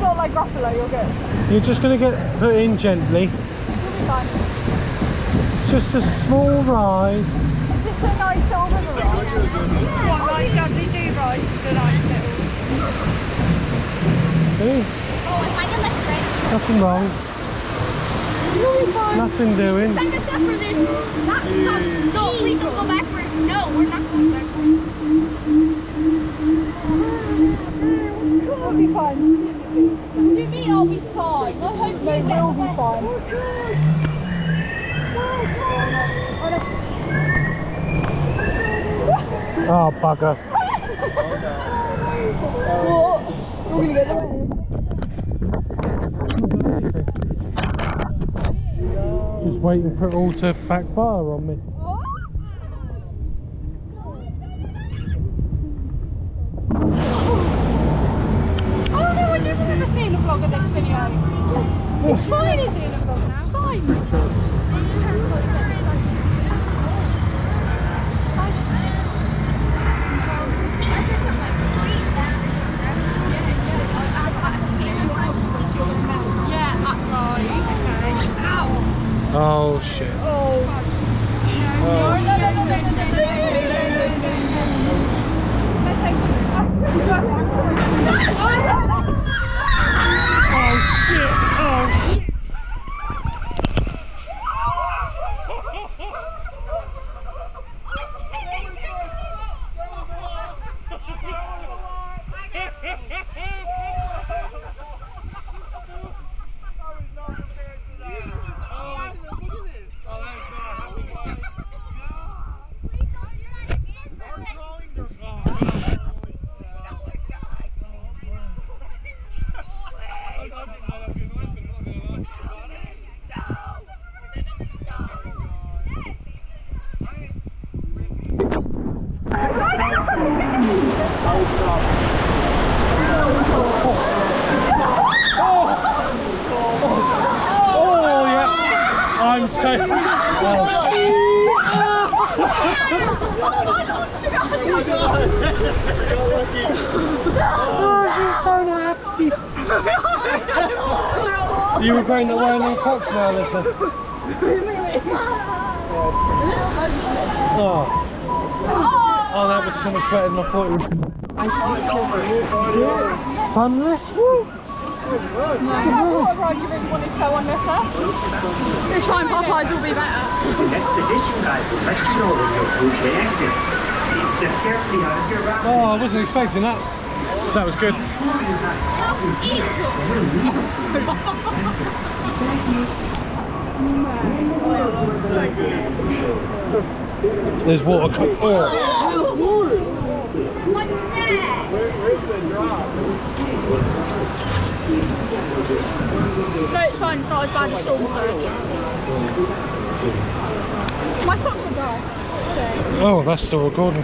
not like Gruffalo, you're good. You're just going to get put in gently. You'll be fine. Just a small ride. Is this a nice little river ride? What, like Dudley Do Ride? It's a nice little... See? Oh, I find it less red. Nothing wrong. You'll be fine. Nothing doing. Send us up for this. No, please don't go backwards. No, we're not going backwards. You'll be fine. What do you mean I'll be fine? I hope you They will be fine. Oh, bugger. What? You're going to get away. Just waiting for it all to backfire on me. Oh no, I do remember seeing a vlog of this video. It's fine, it's fine. Oh, shit. Oh. Oh, yeah. I'm so... Oh, she's so happy. You were going to Wailing Fox now, Alyssa. Oh. Oh, that was so much better than I thought it was. Funless? What ride you really wanted to go on, Nessa? It's fine, Popeyes will be better. The next addition guide will let you know when your group may exit. Please step carefully out of your route. Oh, I wasn't expecting that. That was good. There's water. Oh. No, it's fine, it's not as bad as Storm first. My socks are dry. Oh, that's still recording.